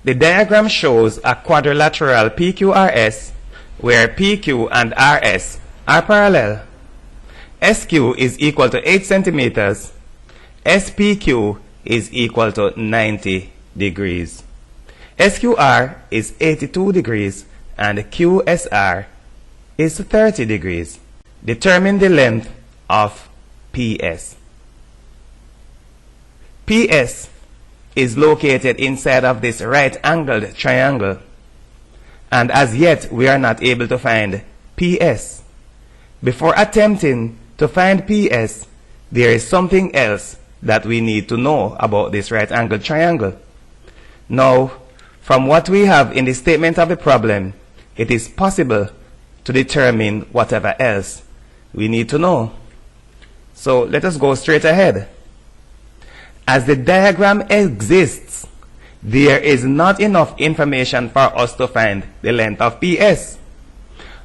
The diagram shows a quadrilateral PQRS where PQ and RS are parallel. SQ is equal to 8 centimeters. SPQ is equal to 90 degrees. SQR is 82 degrees and QSR is 30 degrees. Determine the length of PS. PS is located inside of this right-angled triangle, and as yet we are not able to find PS. Before attempting to find PS, there is something else that we need to know about this right-angled triangle. Now, from what we have in the statement of the problem, it is possible to determine whatever else we need to know. So let us go straight ahead. As the diagram exists, there is not enough information for us to find the length of PS.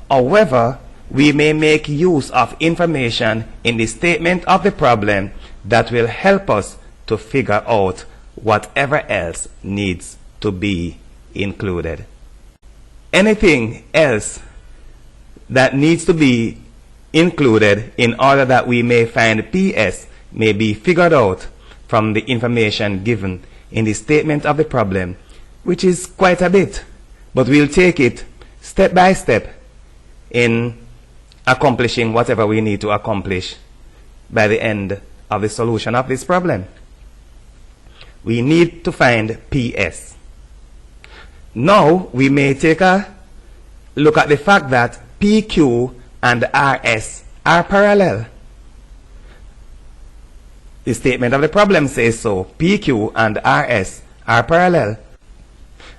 However, we may make use of information in the statement of the problem that will help us to figure out whatever else needs to be included. Anything else that needs to be included in order that we may find PS may be figured out from the information given in the statement of the problem, which is quite a bit, but we'll take it step by step in accomplishing whatever we need to accomplish by the end of the solution of this problem. We need to find PS. Now we may take a look at the fact that PQ and RS are parallel. The statement of the problem says so. PQ and RS are parallel.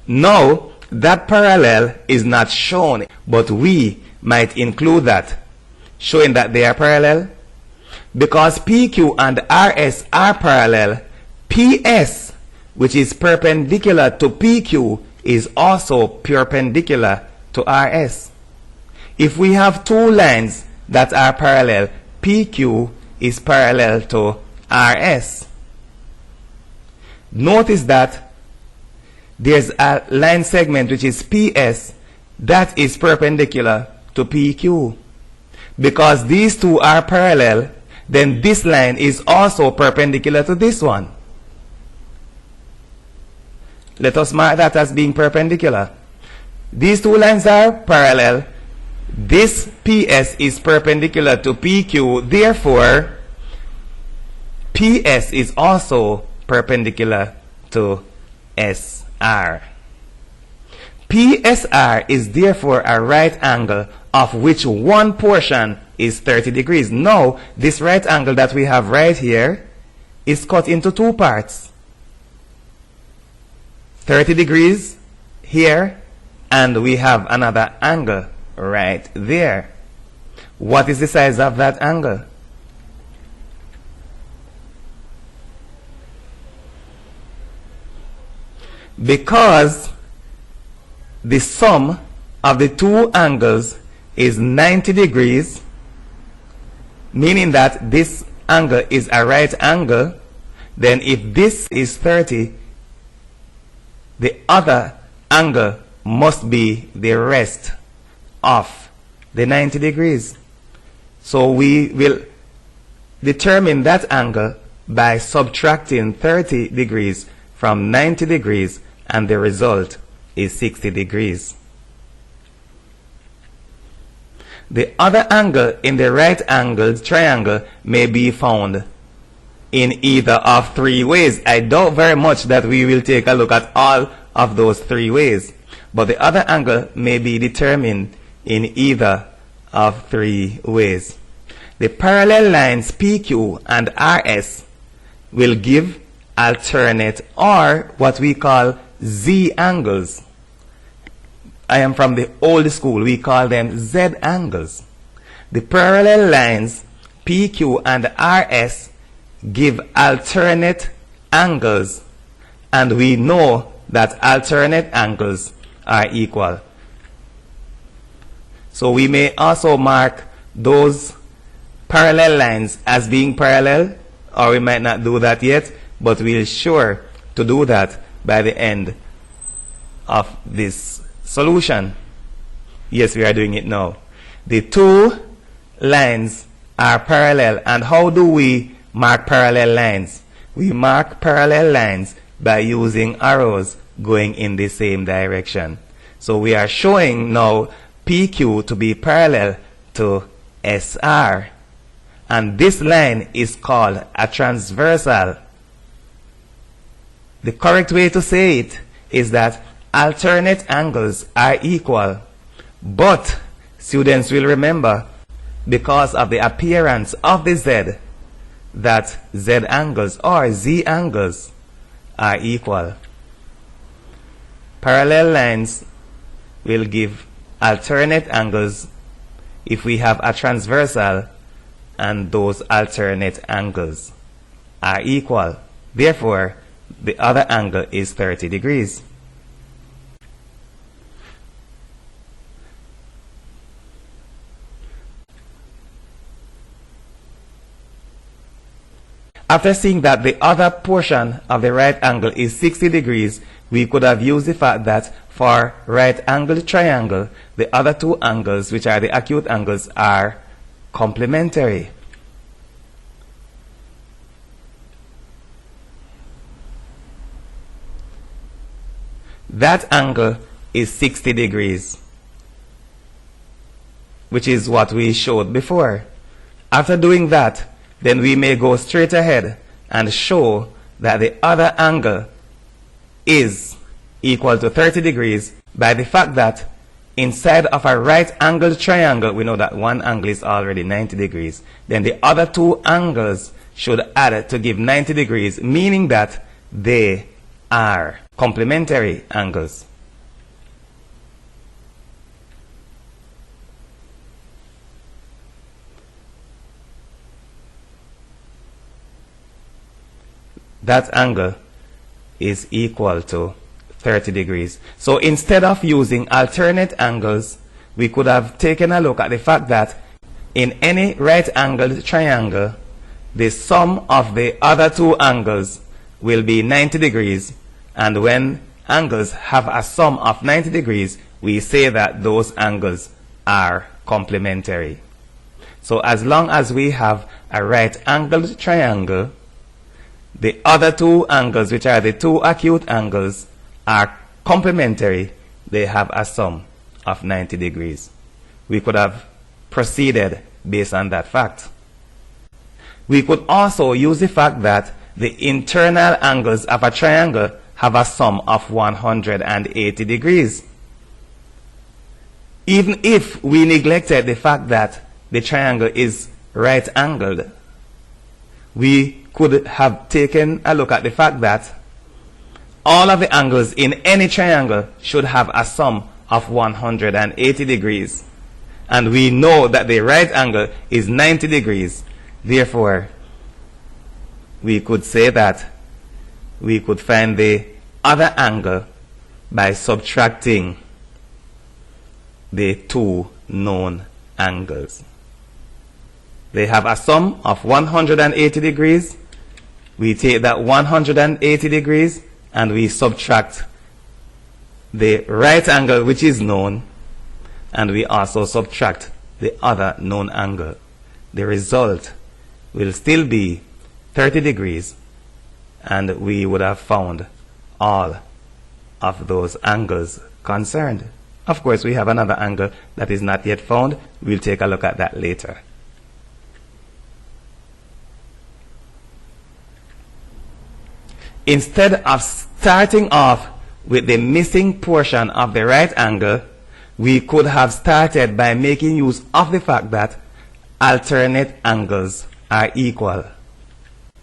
Now, that parallel is not shown, but we might include that, showing that they are parallel. Because PQ and RS are parallel, PS, which is perpendicular to PQ, is also perpendicular to RS. If we have two lines that are parallel, PQ is parallel to RS. Notice that there's a line segment which is PS that is perpendicular to PQ. Because these two are parallel, then this line is also perpendicular to this one. Let us mark that as being perpendicular. These two lines are parallel. This PS is perpendicular to PQ, therefore PS is also perpendicular to SR. PSR is therefore a right angle of which one portion is 30 degrees. Now, this right angle that we have right here is cut into two parts. 30 degrees here, and we have another angle right there. What is the size of that angle? Because the sum of the two angles is 90 degrees, meaning that this angle is a right angle, then if this is 30, the other angle must be the rest of the 90 degrees. So we will determine that angle by subtracting 30 degrees from 90 degrees, and the result is 60 degrees. The other angle in the right angled triangle may be found in either of three ways. I doubt very much that we will take a look at all of those three ways, but the other angle may be determined in either of three ways. The parallel lines PQ and RS will give alternate, or what we call Z angles. I am from the old school, we call them Z angles. The parallel lines PQ and RS give alternate angles, and we know that alternate angles are equal. So we may also mark those parallel lines as being parallel, or we might not do that yet, but we're sure to do that by the end of this solution. Yes, we are doing it now. The two lines are parallel. And how do we mark parallel lines? We mark parallel lines by using arrows going in the same direction. So we are showing now PQ to be parallel to SR. And this line is called a transversal. The correct way to say it is that alternate angles are equal. But students will remember, because of the appearance of the Z, that Z angles or Z angles are equal. Parallel lines will give alternate angles if we have a transversal and those alternate angles are equal. Therefore, the other angle is 30 degrees. After seeing that the other portion of the right angle is 60 degrees, we could have used the fact that for right-angled triangle, the other two angles, which are the acute angles, are complementary. That angle is 60 degrees, which is what we showed before. After doing that, then we may go straight ahead and show that the other angle is equal to 30 degrees by the fact that inside of a right-angled triangle, we know that one angle is already 90 degrees. Then the other two angles should add to give 90 degrees, meaning that they are complementary angles. That angle is equal to 30 degrees. So instead of using alternate angles, we could have taken a look at the fact that in any right-angled triangle, the sum of the other two angles will be 90 degrees. And when angles have a sum of 90 degrees, we say that those angles are complementary. So as long as we have a right-angled triangle, the other two angles, which are the two acute angles, are complementary. They have a sum of 90 degrees. We could have proceeded based on that fact. We could also use the fact that the internal angles of a triangle have a sum of 180 degrees. Even if we neglected the fact that the triangle is right-angled, we could have taken a look at the fact that all of the angles in any triangle should have a sum of 180 degrees. And we know that the right angle is 90 degrees. Therefore, we could say that we could find the other angle by subtracting the two known angles. They have a sum of 180 degrees. We take that 180 degrees and we subtract the right angle, which is known, and we also subtract the other known angle. The result will still be 30 degrees, and we would have found all of those angles concerned. Of course, we have another angle that is not yet found. We'll take a look at that later. Instead of starting off with the missing portion of the right angle, we could have started by making use of the fact that alternate angles are equal.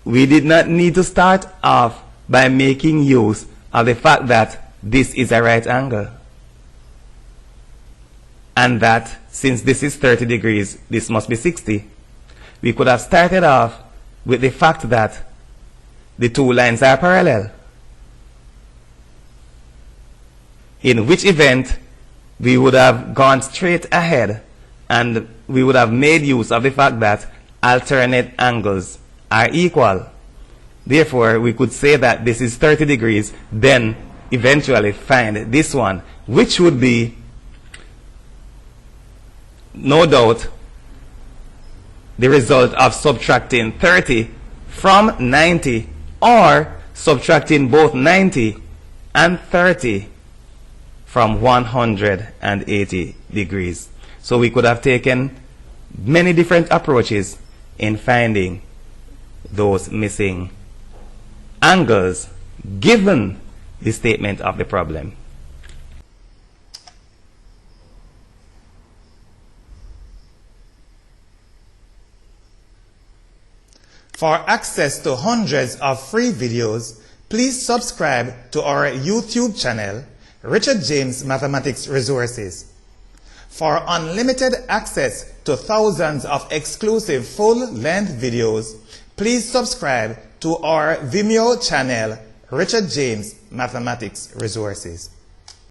We did not need to start off by making use of the fact that this is a right angle, and that since this is 30 degrees, this must be 60. We could have started off with the fact that the two lines are parallel, in which event we would have gone straight ahead and we would have made use of the fact that alternate angles are equal. Therefore, we could say that this is 30 degrees, then eventually find this one, which would be, no doubt, the result of subtracting 30 from 90, or subtracting both 90 and 30 from 180 degrees. So we could have taken many different approaches in finding those missing angles given the statement of the problem. For access to hundreds of free videos, please subscribe to our YouTube channel, Richard James Mathematics Resources. For unlimited access to thousands of exclusive full-length videos, please subscribe to our Vimeo channel, Richard James Mathematics Resources.